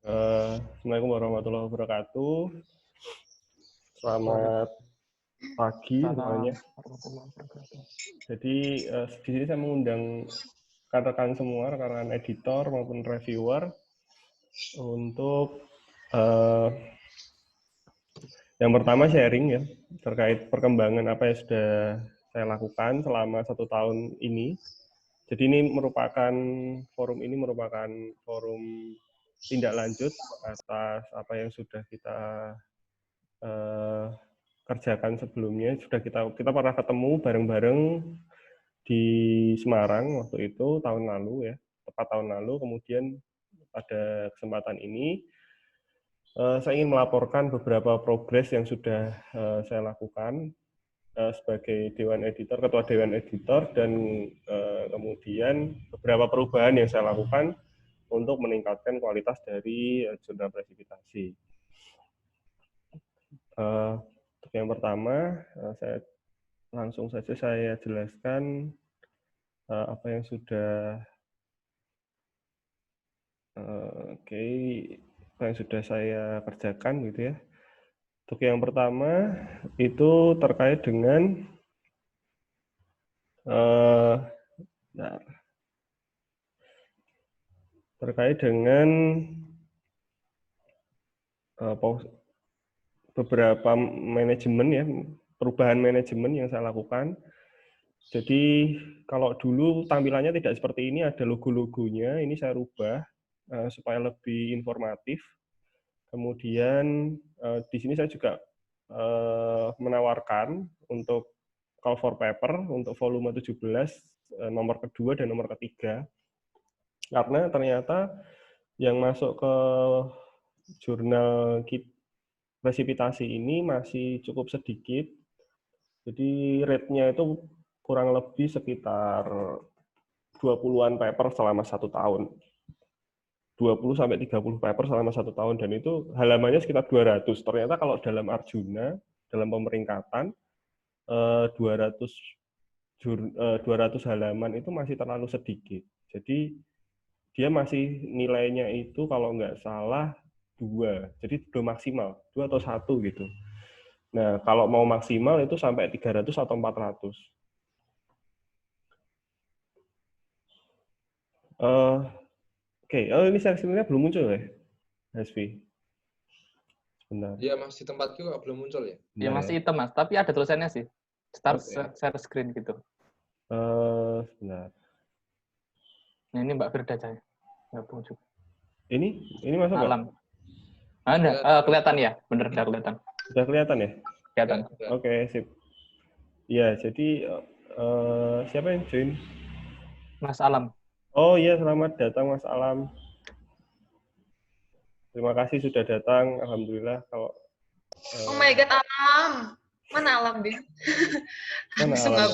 Assalamualaikum warahmatullahi wabarakatuh. Selamat pagi semuanya. Jadi di sini saya mengundang rekan-rekan semua, rekan-rekan editor maupun reviewer untuk yang pertama sharing ya terkait perkembangan apa yang sudah saya lakukan selama 1 tahun ini. Jadi forum ini merupakan forum tindak lanjut atas apa yang sudah kita kerjakan sebelumnya. Sudah kita pernah ketemu bareng-bareng di Semarang waktu itu tahun lalu ya, tepat tahun lalu. Kemudian pada kesempatan ini saya ingin melaporkan beberapa progres yang sudah saya lakukan sebagai Dewan Editor, Ketua Dewan Editor, dan kemudian beberapa perubahan yang saya lakukan untuk meningkatkan kualitas dari jurnal presipitasi. Untuk yang pertama, saya langsung saja saya jelaskan apa yang sudah apa yang sudah saya kerjakan gitu ya. Untuk yang pertama itu terkait dengan beberapa manajemen ya, perubahan manajemen yang saya lakukan. Jadi kalau dulu tampilannya tidak seperti ini, ada logo-logonya, ini saya rubah supaya lebih informatif. Kemudian di sini saya juga menawarkan untuk call for paper untuk volume 17 nomor kedua dan nomor ketiga. Karena ternyata yang masuk ke jurnal presipitasi ini masih cukup sedikit. Jadi rate-nya itu kurang lebih sekitar 20-an paper selama 1 tahun. 20-30 paper selama 1 tahun, dan itu halamannya sekitar 200. Ternyata kalau dalam Arjuna, dalam pemeringkatan, 200 halaman itu masih terlalu sedikit. Jadi dia masih nilainya itu kalau nggak salah 2. Jadi belum maksimal, 2 atau 1 gitu. Nah, kalau mau maksimal itu sampai 300 atau 400. Oke, ini sebenarnya belum muncul ya, Hasfi? Benar. Iya, Mas, di tempat juga belum muncul ya? Ya masih hitam, Mas, tapi ada tulisannya sih. Start share screen gitu. Sebentar. Nah, ini Mbak Firda saya. Nggak muncul. Ini masuk nggak? Alam. Ada, kelihatan ya? Bener, udah kelihatan. Sudah kelihatan ya? Kelihatan. Oke, sip. Ya, jadi siapa yang join? Mas Alam. Oh iya, selamat datang Mas Alam. Terima kasih sudah datang. Alhamdulillah. Kalau oh my God, Alam. Mana Alam, Bin? mana Alam?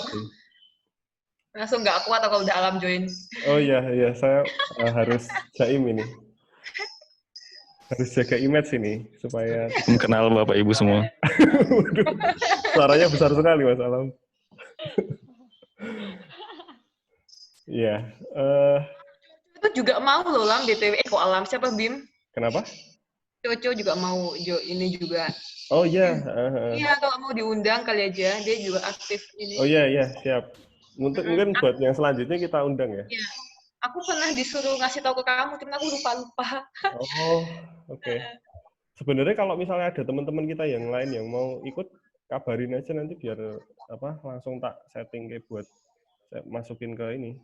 Langsung nggak kuat kalau udah Alam join. Oh iya, saya harus jaim ini. Harus jaga image ini supaya kenal Bapak Ibu semua. Waduh, suaranya besar sekali Mas Alam. Iya. Itu juga mau loh, Lam, BTW. Kok Alam? Siapa, Bim? Kenapa? Coco juga mau ini juga. Oh iya. Iya, kalau mau diundang kali aja. Dia juga aktif ini. Oh iya, siap. Mungkin buat yang selanjutnya kita undang ya. Iya. Aku pernah disuruh ngasih tahu ke kamu, cuma aku lupa. Oh, oke. Sebenarnya kalau misalnya ada teman-teman kita yang lain yang mau ikut, kabarin aja nanti biar langsung tak setting kayak buat saya masukin ke ini.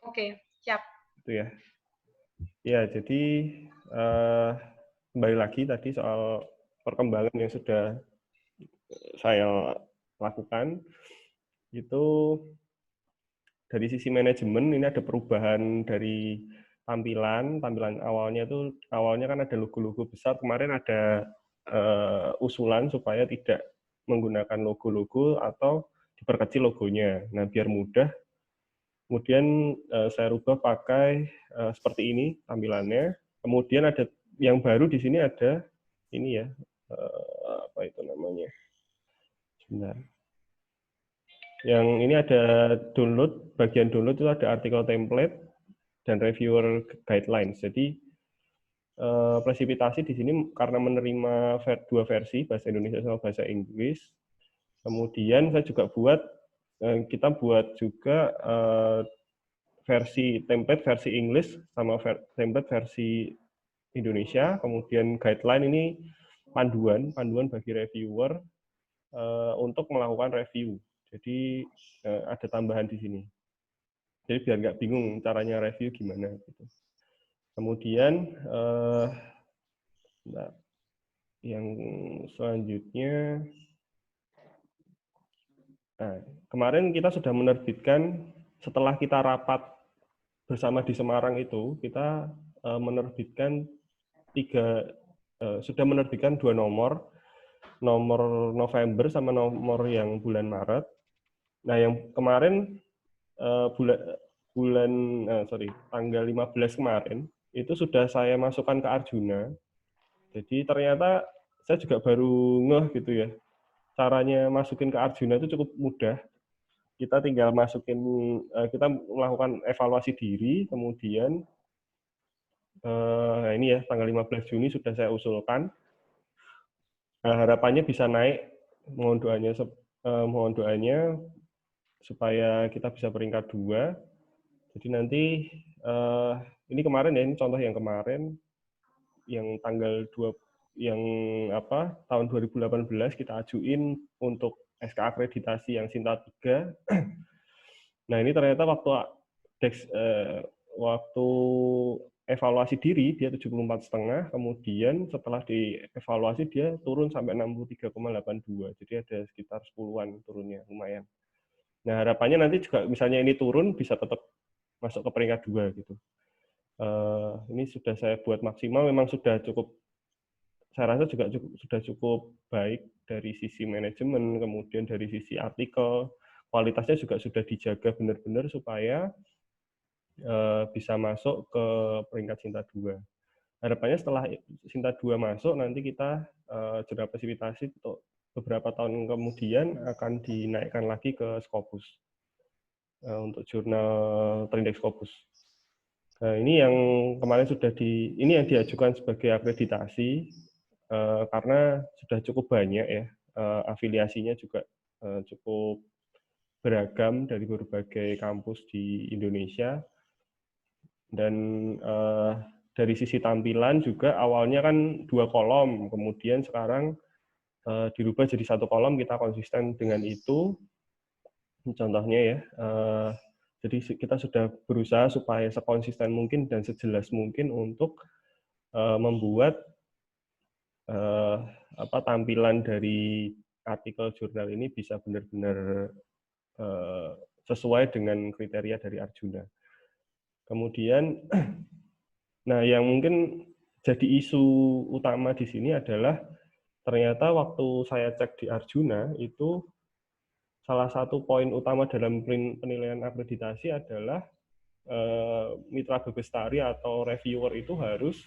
Oke, siap. Itu ya. Ya, jadi kembali lagi tadi soal perkembangan yang sudah saya lakukan itu. Dari sisi manajemen ini ada perubahan dari tampilan awalnya kan ada logo-logo besar. Kemarin ada usulan supaya tidak menggunakan logo-logo atau diperkecil logonya. Nah, biar mudah, kemudian saya rubah pakai seperti ini tampilannya. Kemudian ada yang baru di sini, ada ini ya, apa itu namanya? Sebentar. Yang ini ada bagian download itu ada artikel template dan reviewer guidelines. Jadi presipitasi di sini karena menerima dua versi, bahasa Indonesia sama bahasa Inggris. Kemudian saya juga kita buat juga template versi Inggris sama template versi Indonesia. Kemudian guideline ini panduan bagi reviewer untuk melakukan review. Jadi ada tambahan di sini. Jadi biar nggak bingung caranya review gimana gitu. Kemudian yang selanjutnya, kemarin kita sudah menerbitkan, setelah kita rapat bersama di Semarang itu, kita menerbitkan sudah menerbitkan 2 nomor November sama nomor yang bulan Maret. Nah, yang kemarin tanggal 15 kemarin itu sudah saya masukkan ke Arjuna. Jadi ternyata saya juga baru ngeh gitu ya. Caranya masukin ke Arjuna itu cukup mudah. Kita tinggal kita melakukan evaluasi diri, kemudian ini ya tanggal 15 Juni sudah saya usulkan. Harapannya bisa naik, mohon doanya supaya kita bisa peringkat 2. Jadi nanti ini kemarin ya, ini contoh yang kemarin yang tanggal 2 tahun 2018 kita ajuin untuk SK akreditasi yang Sinta 3. Nah, ini ternyata waktu evaluasi diri dia 74,5, kemudian setelah dievaluasi dia turun sampai 63,82. Jadi ada sekitar 10-an turunnya, lumayan. Nah, harapannya nanti juga misalnya ini turun bisa tetap masuk ke peringkat 2 gitu. Ini sudah saya buat maksimal, memang sudah cukup, saya rasa juga sudah cukup baik dari sisi manajemen, kemudian dari sisi artikel, kualitasnya juga sudah dijaga benar-benar supaya bisa masuk ke peringkat Sinta 2. Harapannya setelah Sinta 2 masuk, nanti kita jurnal presipitasi untuk beberapa tahun kemudian akan dinaikkan lagi ke Scopus untuk jurnal terindeks Scopus. Nah, ini yang kemarin ini yang diajukan sebagai akreditasi karena sudah cukup banyak ya, afiliasinya juga cukup beragam dari berbagai kampus di Indonesia. Dan dari sisi tampilan juga awalnya kan 2 kolom, kemudian sekarang dirubah jadi 1 kolom, kita konsisten dengan itu. Contohnya ya, jadi kita sudah berusaha supaya sekonsisten mungkin dan sejelas mungkin untuk membuat tampilan dari artikel jurnal ini bisa benar-benar sesuai dengan kriteria dari Arjuna. Kemudian, nah yang mungkin jadi isu utama di sini adalah ternyata waktu saya cek di Arjuna itu salah satu poin utama dalam penilaian akreditasi adalah mitra Bebestari atau reviewer itu harus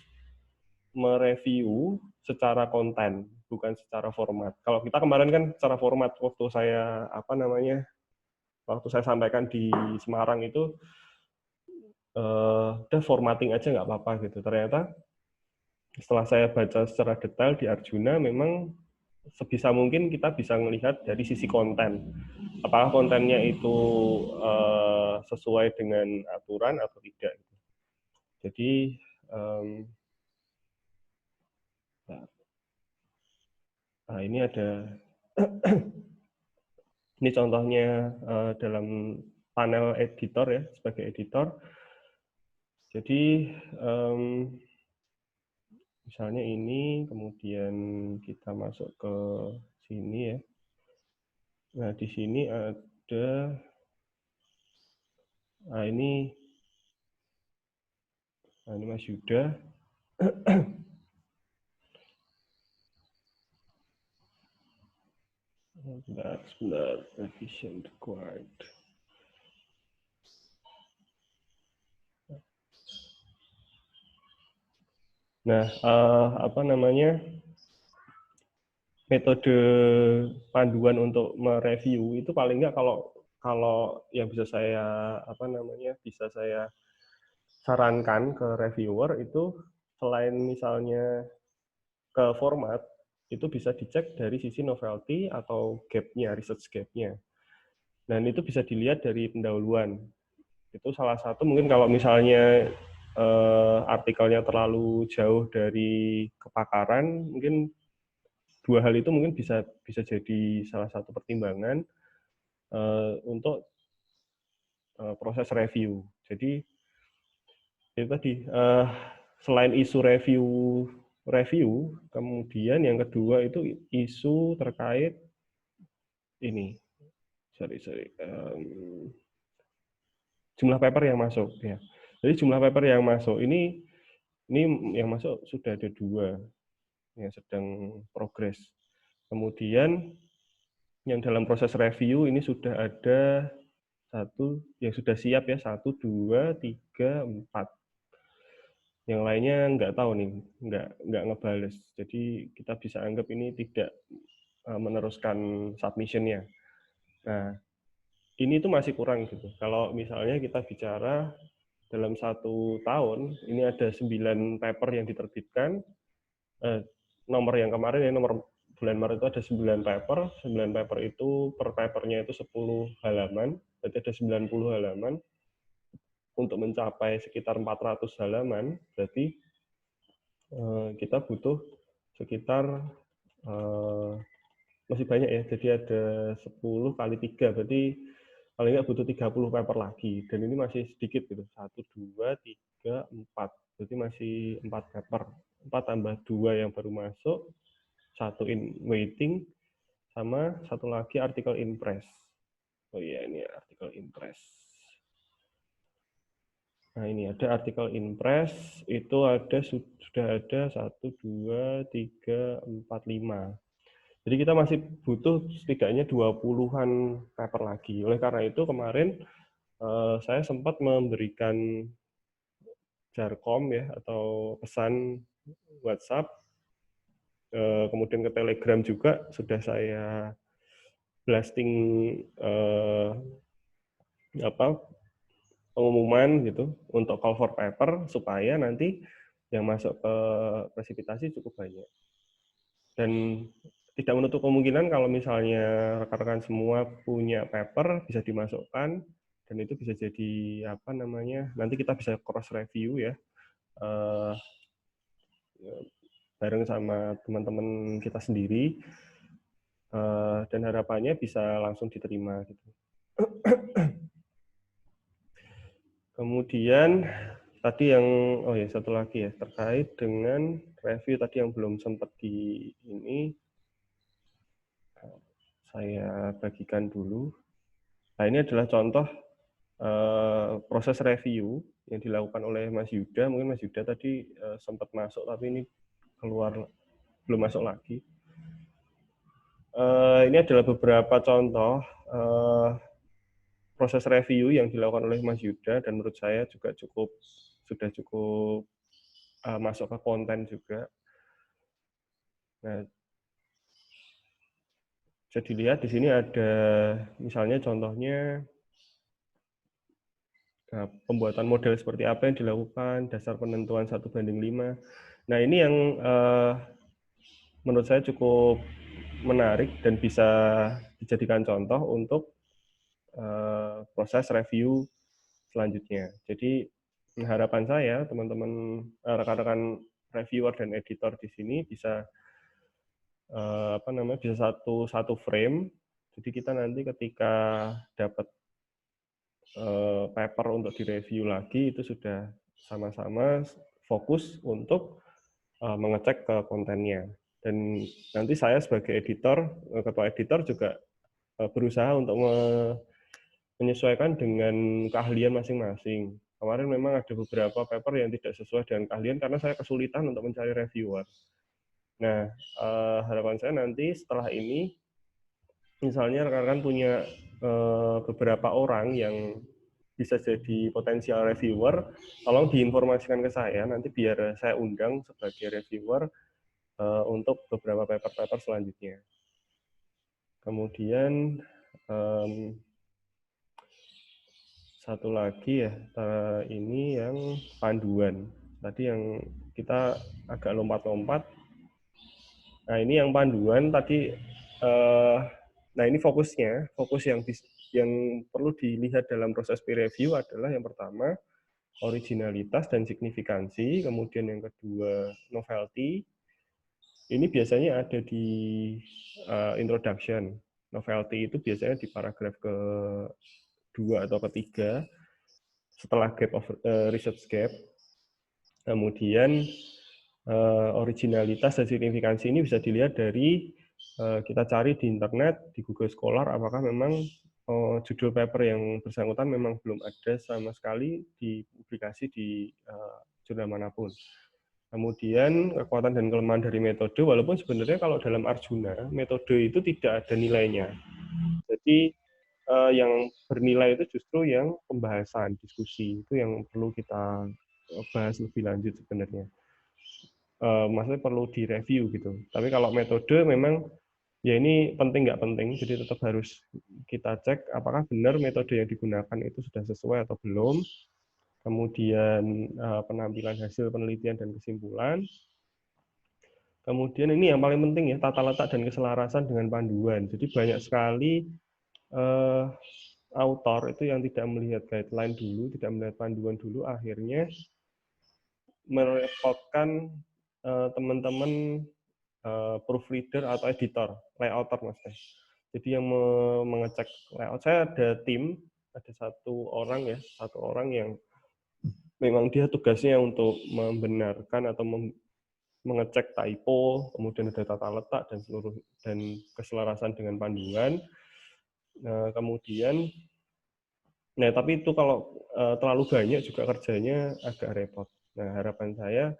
mereview secara konten, bukan secara format. Kalau kita kemarin kan secara format, waktu saya sampaikan di Semarang itu udah formatting aja nggak apa-apa gitu. Ternyata setelah saya baca secara detail di Arjuna, memang sebisa mungkin kita bisa melihat dari sisi konten. Apakah kontennya itu sesuai dengan aturan atau tidak. Jadi, nah ini ada, ini contohnya dalam panel editor ya, sebagai editor. Jadi, misalnya ini, kemudian kita masuk ke sini ya. Nah, di sini ada, ini Mas Yuda. Sebentar, revision required. Nah, metode panduan untuk mereview itu paling nggak kalau yang bisa saya sarankan ke reviewer itu selain misalnya ke format, itu bisa dicek dari sisi novelty atau gap-nya, research gap-nya. Dan itu bisa dilihat dari pendahuluan. Itu salah satu mungkin kalau misalnya artikelnya terlalu jauh dari kepakaran, mungkin dua hal itu mungkin bisa jadi salah satu pertimbangan untuk proses review. Jadi itu tadi selain isu review, kemudian yang kedua itu isu terkait ini, jumlah paper yang masuk ya. Jadi jumlah paper yang masuk ini yang masuk sudah ada 2 yang sedang progres. Kemudian yang dalam proses review ini sudah ada 1 yang sudah siap ya, 1, 2, 3, 4. Yang lainnya nggak tahu nih, nggak ngebales. Jadi kita bisa anggap ini tidak meneruskan submission-nya. Nah, ini tuh masih kurang gitu. Kalau misalnya kita bicara dalam 1 tahun, ini ada 9 paper yang diterbitkan. Nomor yang kemarin, nomor bulan Maret itu ada 9 paper. 9 paper itu per papernya itu 10 halaman, berarti ada 90 halaman. Untuk mencapai sekitar 400 halaman, berarti kita butuh sekitar masih banyak ya, jadi ada 10 kali 3, berarti paling nggak butuh 30 paper lagi, dan ini masih sedikit gitu, 1, 2, 3, 4, berarti masih 4 paper, 4 tambah 2 yang baru masuk, 1 in waiting, sama 1 lagi artikel in press. Oh iya, ini artikel in press. Nah, ini ada artikel in press, itu sudah ada 1, 2, 3, 4, 5. Jadi kita masih butuh setidaknya 20-an paper lagi. Oleh karena itu kemarin saya sempat memberikan jarkom ya, atau pesan WhatsApp, kemudian ke Telegram juga sudah saya blasting pengumuman gitu untuk call for paper supaya nanti yang masuk ke presipitasi cukup banyak. Dan tidak menutup kemungkinan kalau misalnya rekan-rekan semua punya paper bisa dimasukkan, dan itu bisa jadi nanti kita bisa cross review ya bareng sama teman-teman kita sendiri, dan harapannya bisa langsung diterima gitu. Kemudian tadi yang satu lagi ya, terkait dengan review tadi yang belum sempat saya bagikan dulu. Nah, ini adalah contoh proses review yang dilakukan oleh Mas Yuda. Mungkin Mas Yuda tadi sempat masuk, tapi ini keluar, belum masuk lagi. Ini adalah beberapa contoh proses review yang dilakukan oleh Mas Yuda, dan menurut saya juga sudah cukup masuk ke konten juga. Nah, bisa dilihat di sini ada misalnya contohnya pembuatan model seperti apa yang dilakukan, dasar penentuan 1:5. Nah, ini yang menurut saya cukup menarik dan bisa dijadikan contoh untuk proses review selanjutnya. Jadi harapan saya teman-teman rekan-rekan reviewer dan editor di sini bisa bisa satu frame. Jadi kita nanti ketika dapat paper untuk direview lagi itu sudah sama-sama fokus untuk mengecek ke kontennya. Dan nanti saya sebagai editor, ketua editor juga berusaha untuk menyesuaikan dengan keahlian masing-masing. Kemarin memang ada beberapa paper yang tidak sesuai dengan keahlian karena saya kesulitan untuk mencari reviewer. Nah, harapan saya nanti setelah ini, misalnya rekan-rekan punya beberapa orang yang bisa jadi potensial reviewer, tolong diinformasikan ke saya, nanti biar saya undang sebagai reviewer untuk beberapa paper-paper selanjutnya. Kemudian satu lagi ya, ini yang panduan. tadi yang kita agak lompat-lompat. Nah, ini yang panduan tadi. Nah, ini fokusnya. Fokus yang perlu dilihat dalam proses peer review adalah yang pertama, originalitas dan signifikansi. Kemudian yang kedua, novelty. Ini biasanya ada di introduction. Novelty itu biasanya di paragraf kedua atau ketiga, setelah research gap. Kemudian originalitas dan signifikansi ini bisa dilihat dari kita cari di internet, di Google Scholar, apakah memang judul paper yang bersangkutan memang belum ada sama sekali dipublikasi di jurnal manapun. Kemudian kekuatan dan kelemahan dari metode, walaupun sebenarnya kalau dalam Arjuna, metode itu tidak ada nilainya. Jadi yang bernilai itu justru yang pembahasan, diskusi, itu yang perlu kita bahas lebih lanjut sebenarnya. Maksudnya perlu direview gitu. Tapi kalau metode memang ya ini penting nggak penting, jadi tetap harus kita cek apakah benar metode yang digunakan itu sudah sesuai atau belum. Kemudian penampilan hasil penelitian dan kesimpulan. Kemudian ini yang paling penting ya, tata letak dan keselarasan dengan panduan. Jadi banyak sekali autor itu yang tidak melihat guideline dulu, tidak melihat panduan dulu, akhirnya merepotkan teman-teman proofreader atau editor, layouter maksudnya. Jadi yang mengecek layout, saya ada tim, ada satu orang yang memang dia tugasnya untuk membenarkan atau mengecek typo, kemudian ada tata letak dan keselarasan dengan panduan. Nah, kemudian, nah tapi itu kalau terlalu banyak juga kerjanya agak repot. Nah, harapan saya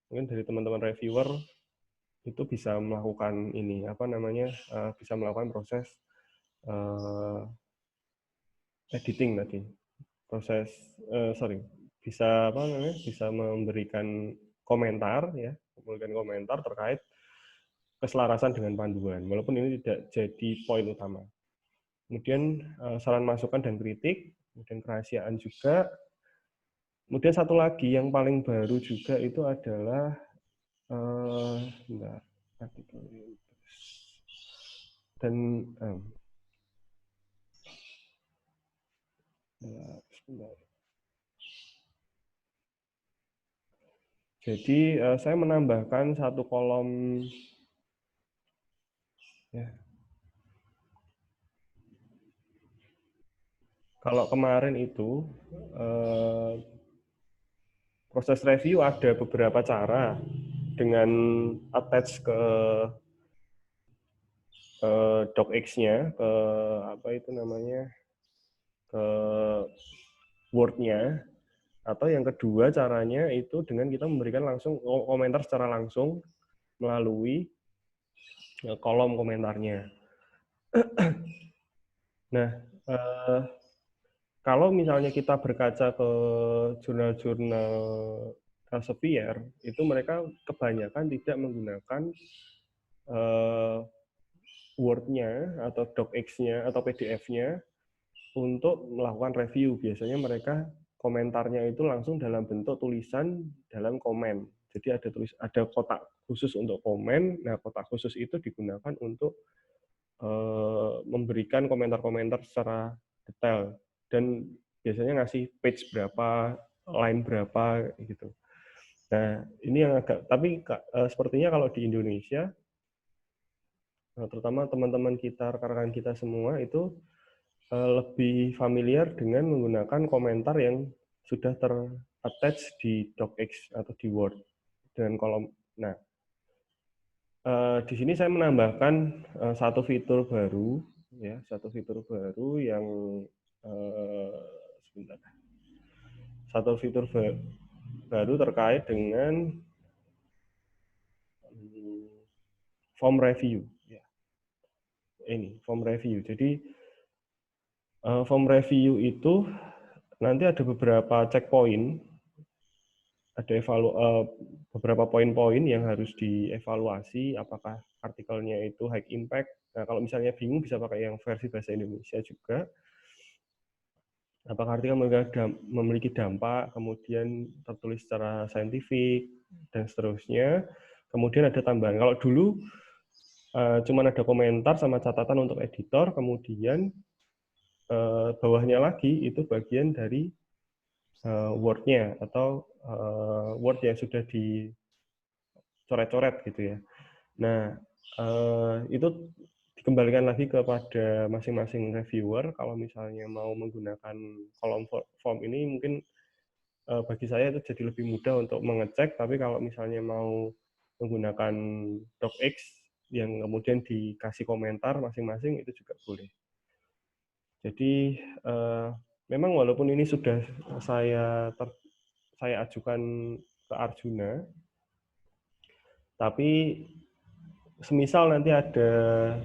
mungkin dari teman-teman reviewer itu bisa melakukan ini bisa melakukan proses editing tadi, bisa memberikan komentar terkait keselarasan dengan panduan, walaupun ini tidak jadi poin utama. Kemudian saran masukan dan kritik, kemudian kerahasiaan juga. Kemudian satu lagi yang paling baru juga itu adalah artikel dan jadi saya menambahkan satu kolom ya. Kalau kemarin itu proses review ada beberapa cara dengan attach ke docx-nya, ke ke Word-nya, atau yang kedua caranya itu dengan kita memberikan langsung komentar secara langsung melalui kolom komentarnya. Nah, kalau misalnya kita berkaca ke jurnal-jurnal Elsevier, itu mereka kebanyakan tidak menggunakan Word-nya atau docx-nya atau PDF-nya untuk melakukan review. Biasanya mereka komentarnya itu langsung dalam bentuk tulisan dalam komen. Jadi ada kotak khusus untuk komen. Nah, kotak khusus itu digunakan untuk memberikan komentar-komentar secara detail dan biasanya ngasih page berapa, line berapa gitu. Nah, ini yang tapi sepertinya kalau di Indonesia, terutama teman-teman kita, rekan-rekan kita semua itu lebih familiar dengan menggunakan komentar yang sudah ter-attach di docx atau di Word dengan kolom. Nah, di sini saya menambahkan satu fitur baru yang satu fitur baru terkait dengan form review. Ini form review. Jadi form review itu nanti ada beberapa checkpoint, ada beberapa poin-poin yang harus dievaluasi, apakah artikelnya itu high impact. Nah, kalau misalnya bingung bisa pakai yang versi bahasa Indonesia juga. Apakah artikel memiliki dampak, kemudian tertulis secara saintifik, dan seterusnya. Kemudian ada tambahan. Kalau dulu cuma ada komentar sama catatan untuk editor, kemudian bawahnya lagi itu bagian dari Word-nya atau Word yang sudah dicoret-coret gitu ya. Nah, itu dikembalikan lagi kepada masing-masing reviewer. Kalau misalnya mau menggunakan kolom form ini, mungkin bagi saya itu jadi lebih mudah untuk mengecek. Tapi kalau misalnya mau menggunakan docx yang kemudian dikasih komentar masing-masing, itu juga boleh. Jadi memang walaupun ini sudah saya ajukan ke Arjuna, tapi semisal nanti ada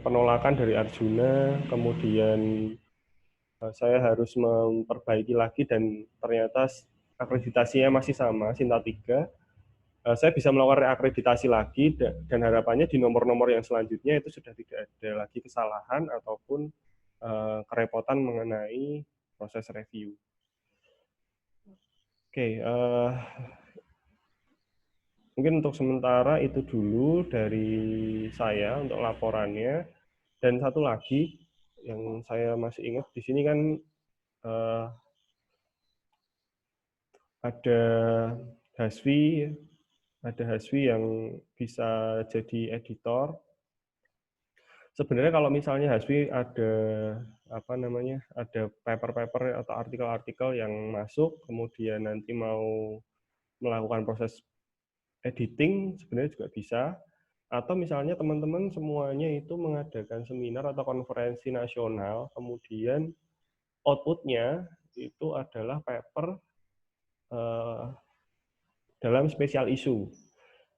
penolakan dari Arjuna, kemudian saya harus memperbaiki lagi dan ternyata akreditasinya masih sama, Sinta 3, saya bisa melakukan reakreditasi lagi dan harapannya di nomor-nomor yang selanjutnya itu sudah tidak ada lagi kesalahan ataupun kerepotan mengenai proses review. Oke, mungkin untuk sementara itu dulu dari saya untuk laporannya. Dan satu lagi yang saya masih ingat di sini kan ada Haswi yang bisa jadi editor. Sebenarnya kalau misalnya Haswi ada ada paper-paper atau artikel-artikel yang masuk, kemudian nanti mau melakukan proses editing, sebenarnya juga bisa. Atau misalnya teman-teman semuanya itu mengadakan seminar atau konferensi nasional, kemudian output-nya itu adalah paper dalam special issue.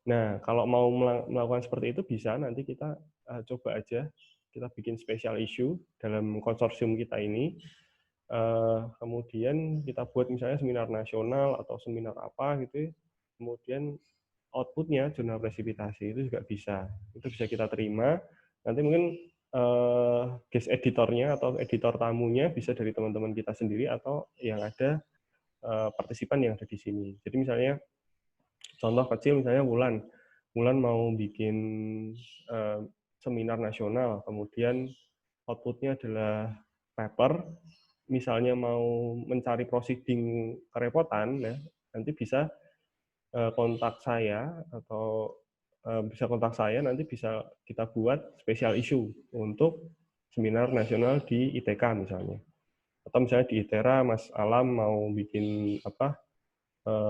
Nah, kalau mau melakukan seperti itu bisa, nanti kita coba aja, kita bikin special issue dalam konsorsium kita ini. Kemudian kita buat misalnya seminar nasional atau seminar apa gitu, kemudian output-nya jurnal presipitasi itu juga bisa. Itu bisa kita terima. Nanti mungkin guest editornya atau editor tamunya bisa dari teman-teman kita sendiri atau yang ada partisipan yang ada di sini. Jadi misalnya contoh kecil misalnya Wulan mau bikin seminar nasional, kemudian output-nya adalah paper, misalnya mau mencari proceeding kerepotan, ya, nanti bisa kontak saya atau nanti bisa kita buat special issue untuk seminar nasional di ITK misalnya. Atau misalnya di ITERA Mas Alam mau bikin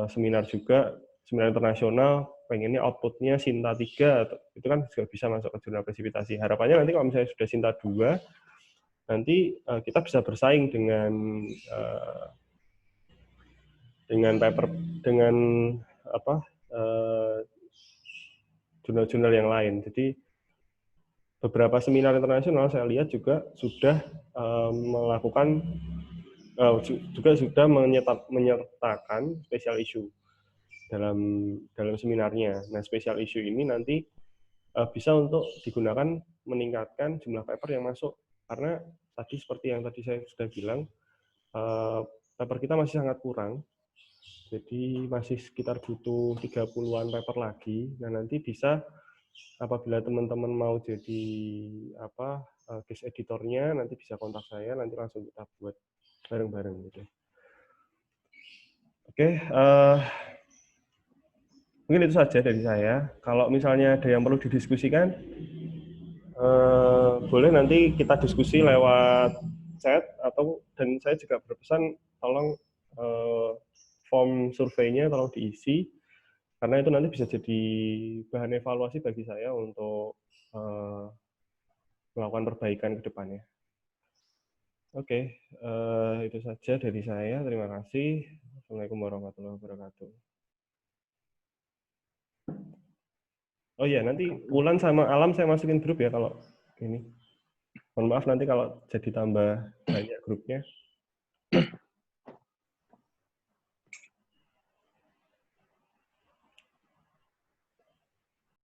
seminar juga, seminar internasional, pengennya output-nya Sinta 3, itu kan juga bisa masuk ke jurnal presipitasi. Harapannya nanti kalau misalnya sudah Sinta 2, nanti kita bisa bersaing dengan paper, dengan jurnal-jurnal yang lain. Jadi beberapa seminar internasional saya lihat juga sudah melakukan juga sudah menyertakan special issue dalam seminarnya. Nah, special issue ini nanti bisa untuk digunakan meningkatkan jumlah paper yang masuk, karena tadi seperti yang tadi saya sudah bilang, paper kita masih sangat kurang. Jadi masih sekitar butuh 30-an paper lagi. Nah, nanti bisa apabila teman-teman mau jadi guest editornya, nanti bisa kontak saya, nanti langsung kita buat bareng-bareng gitu. Oke, mungkin itu saja dari saya. Kalau misalnya ada yang perlu didiskusikan, boleh nanti kita diskusi lewat chat, dan saya juga berpesan tolong form surveinya tolong diisi, karena itu nanti bisa jadi bahan evaluasi bagi saya untuk melakukan perbaikan ke depannya. Oke, itu saja dari saya. Terima kasih. Assalamualaikum warahmatullahi wabarakatuh. Oh iya, nanti Wulan sama Alam saya masukin grup ya kalau ini. Mohon maaf nanti kalau jadi tambah banyak grupnya.